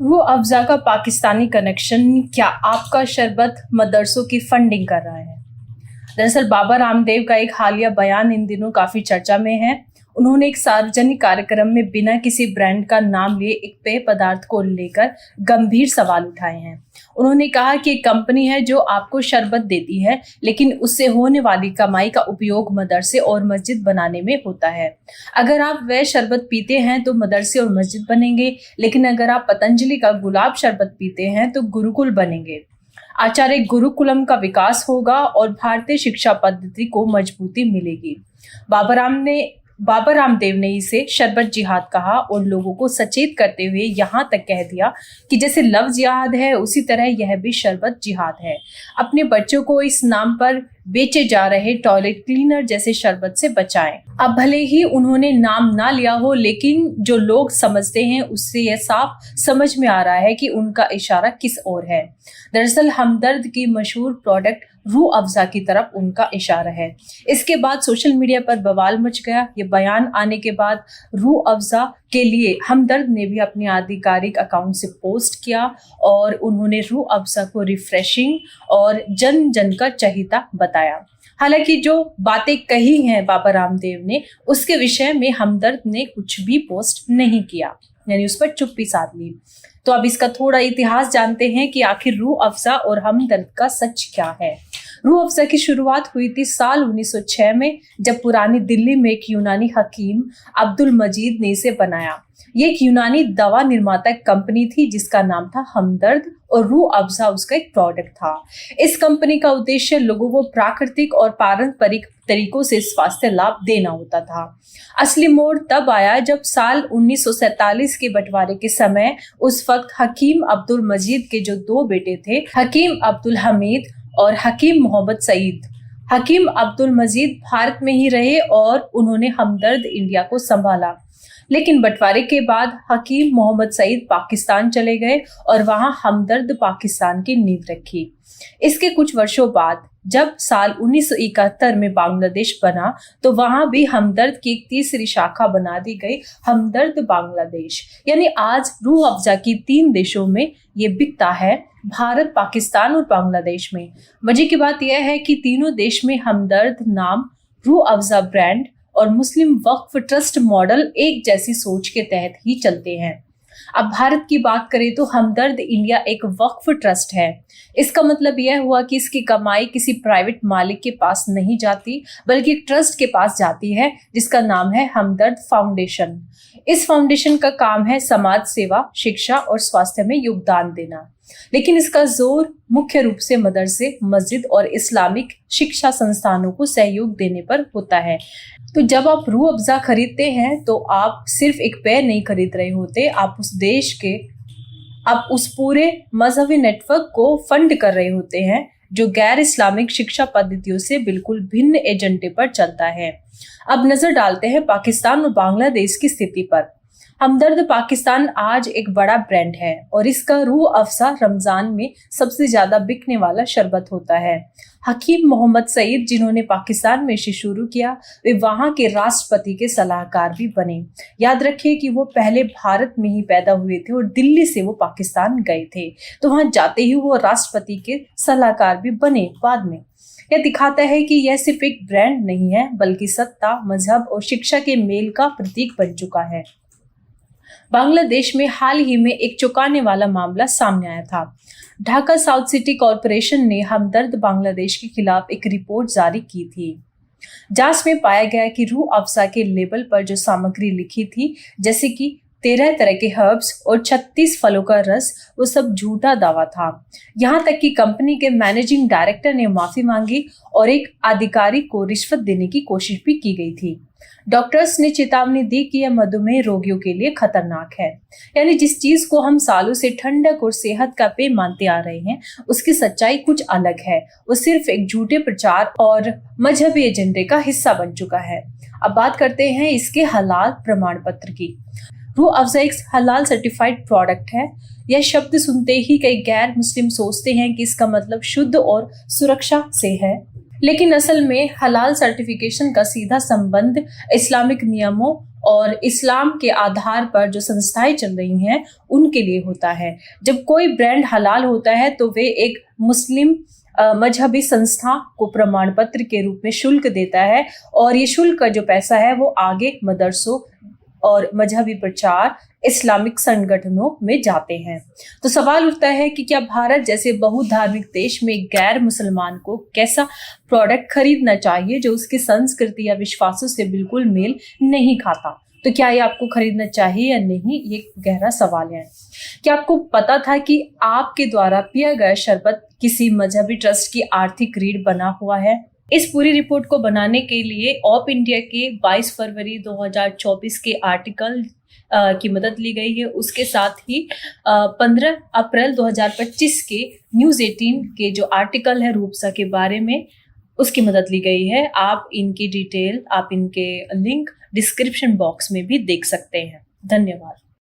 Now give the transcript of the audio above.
रूह अफ़ज़ा का पाकिस्तानी कनेक्शन, क्या आपका शरबत मदरसों की फंडिंग कर रहा है? दरअसल बाबा रामदेव का एक हालिया बयान इन दिनों काफी चर्चा में है। उन्होंने एक सार्वजनिक कार्यक्रम में बिना किसी ब्रांड का नाम लिए एक पेय पदार्थ को लेकर गंभीर सवाल उठाए हैं। उन्होंने कहा कि एक कंपनी है जो आपको शरबत देती है, लेकिन उससे होने वाली कमाई का उपयोग मदरसे और मस्जिद बनाने में होता है। अगर आप वह शरबत पीते हैं तो मदरसे और मस्जिद बनेंगे, लेकिन अगर आप पतंजलि का गुलाब शरबत पीते हैं तो गुरुकुल बनेंगे। आचार्य गुरुकुलम का विकास होगा और भारतीय शिक्षा पद्धति को मजबूती मिलेगी। बाबा रामदेव ने इसे शरबत जिहाद कहा और लोगों को सचेत करते हुए यहाँ तक कह दिया कि जैसे लव जिहाद है, उसी तरह यह भी शरबत जिहाद है। अपने बच्चों को इस नाम पर बेचे जा रहे टॉयलेट क्लीनर जैसे शरबत से बचाएं। अब भले ही उन्होंने नाम ना लिया हो, लेकिन जो लोग समझते हैं उससे यह साफ समझ में आ रहा है कि उनका इशारा किस ओर है। दरअसल हमदर्द की मशहूर प्रोडक्ट रूह अफ़ज़ा की तरफ उनका इशारा है। इसके बाद सोशल मीडिया पर बवाल मच गया। ये बयान आने के बाद रूह अफ़ज़ा के लिए हमदर्द ने भी अपने आधिकारिक अकाउंट से पोस्ट किया और उन्होंने रूह अफ़ज़ा को रिफ्रेशिंग और जन जन का चहीता बताया। हालांकि जो बातें कही हैं बाबा रामदेव ने, उसके विषय में हमदर्द ने कुछ भी पोस्ट नहीं किया, यानी उस पर चुप्पी साध ली। तो अब इसका थोड़ा इतिहास जानते हैं कि आखिर रूह अफ़ज़ा और हमदर्द का सच क्या है। रूह अफ़ज़ा की शुरुआत हुई थी साल 1906 में, जब पुरानी दिल्ली में एक यूनानी हकीम अब्दुल मजीद ने इसे बनाया। ये एक यूनानी दवा निर्माता कंपनी थी जिसका नाम था हमदर्द और रूह अफ़ज़ा उसका एक प्रोडक्ट था। इस कंपनी का उद्देश्य लोगों को प्राकृतिक और पारंपरिक तरीकों से स्वास्थ्य लाभ देना होता था। असली मोड़ तब आया जब साल 1947 के बंटवारे के समय उस वक्त हकीम अब्दुल मजीद के जो दो बेटे थे, हकीम अब्दुल हमीद और हकीम मोहम्मद सईद। हकीम अब्दुल मजीद भारत में ही रहे और उन्होंने हमदर्द इंडिया को संभाला, लेकिन बंटवारे के बाद हकीम मोहम्मद सईद पाकिस्तान चले गए और वहां हमदर्द पाकिस्तान की नींव रखी। इसके कुछ वर्षों बाद जब साल 1971 में बांग्लादेश बना, तो वहां भी हमदर्द की एक तीसरी शाखा बना दी गई, हमदर्द बांग्लादेश। यानी आज रूह अफ़ज़ा की 3 देशों में ये बिकता है, भारत, पाकिस्तान और बांग्लादेश में। मजे की बात यह है कि तीनों देश में हमदर्द नाम, रूह अफ़ज़ा ब्रांड और मुस्लिम वक्फ ट्रस्ट मॉडल एक जैसी सोच के तहत ही चलते हैं। अब भारत की बात करें तो हमदर्द इंडिया एक वक्फ ट्रस्ट है। इसका मतलब यह हुआ कि इसकी कमाई किसी प्राइवेट मालिक के पास नहीं जाती, बल्कि एक ट्रस्ट के पास जाती है जिसका नाम है हमदर्द फाउंडेशन। इस फाउंडेशन का काम है समाज सेवा, शिक्षा और स्वास्थ्य में योगदान देना, लेकिन इसका जोर मुख्य रूप से मदरसे, मस्जिद और इस्लामिक शिक्षा संस्थानों को सहयोग देने पर होता है। तो जब आप रूह अफ़ज़ा खरीदते हैं तो आप सिर्फ एक पेय नहीं खरीद रहे होते, आप उस देश के, आप उस पूरे मजहबी नेटवर्क को फंड कर रहे होते हैं जो गैर इस्लामिक शिक्षा पद्धतियों से बिल्कुल भिन्न एजेंडे पर चलता है। अब नजर डालते हैं पाकिस्तान और बांग्लादेश की स्थिति पर। हमदर्द पाकिस्तान आज एक बड़ा ब्रांड है और इसका रूह अफ़ज़ा रमजान में सबसे ज्यादा बिकने वाला शरबत होता है। हकीम मोहम्मद सईद, जिन्होंने पाकिस्तान में इसे शुरू किया, वे वहां के राष्ट्रपति के सलाहकार भी बने। याद रखिए कि वो पहले भारत में ही पैदा हुए थे और दिल्ली से वो पाकिस्तान गए थे, तो वहां जाते ही वो राष्ट्रपति के सलाहकार भी बने बाद में। यह दिखाता है कि यह सिर्फ एक ब्रांड नहीं है, बल्कि सत्ता, मजहब और शिक्षा के मेल का प्रतीक बन चुका है। बांग्लादेश में हाल ही में एक चौंकाने वाला मामला सामने आया था। ढाका साउथ सिटी कॉरपोरेशन ने हमदर्द बांग्लादेश के खिलाफ एक रिपोर्ट जारी की थी। जांच में पाया गया कि रूह अफ़ज़ा के लेबल पर जो सामग्री लिखी थी, जैसे कि 13 तरह के हर्ब्स और 36 फलों का रस, वो सब झूठा दावा था। यहाँ तक कि कंपनी के मैनेजिंग डायरेक्टर ने माफी मांगी और एक अधिकारी को रिश्वत देने की कोशिश भी की गई थी। डॉक्टर्स ने चेतावनी दी कि यह मधुमेह रोगियों के लिए खतरनाक है। यानी जिस चीज को हम सालों से ठंडक और सेहत का पेय मानते आ रहे हैं, उसकी सच्चाई कुछ अलग है। वो सिर्फ एक झूठे प्रचार और मजहबी एजेंडे का हिस्सा बन चुका है। अब बात करते हैं इसके हलाल प्रमाण पत्र की। रूह अफ़ज़ा एक हलाल सर्टिफाइड प्रोडक्ट है। यह शब्द सुनते ही कई गैर मुस्लिम सोचते हैं कि इसका मतलब शुद्ध और सुरक्षा से है, लेकिन असल में हलाल सर्टिफिकेशन का सीधा संबंध इस्लामिक नियमों और इस्लाम के आधार पर जो संस्थाएं चल रही हैं उनके लिए होता है। जब कोई ब्रांड हलाल होता है तो वे एक मुस्लिम मजहबी संस्था को प्रमाण पत्र के रूप में शुल्क देता है और ये शुल्क का जो पैसा है वो आगे मदरसों और मजहबी प्रचार इस्लामिक संगठनों में जाते हैं। तो सवाल उठता है कि क्या भारत जैसे बहुधार्मिक देश में गैर मुसलमान को कैसा प्रोडक्ट खरीदना चाहिए जो उसकी संस्कृति या विश्वासों से बिल्कुल मेल नहीं खाता। तो क्या ये आपको खरीदना चाहिए या नहीं, ये गहरा सवाल है। क्या आपको पता था कि आपके द्वारा पिया गया शरबत किसी मजहबी ट्रस्ट की आर्थिक रीढ़ बना हुआ है? इस पूरी रिपोर्ट को बनाने के लिए ऑप इंडिया के 22 फरवरी 2024 के आर्टिकल की मदद ली गई है। उसके साथ ही 15 अप्रैल 2025 के न्यूज़ 18 के जो आर्टिकल है रूपसा के बारे में, उसकी मदद ली गई है। आप इनकी डिटेल, आप इनके लिंक डिस्क्रिप्शन बॉक्स में भी देख सकते हैं। धन्यवाद।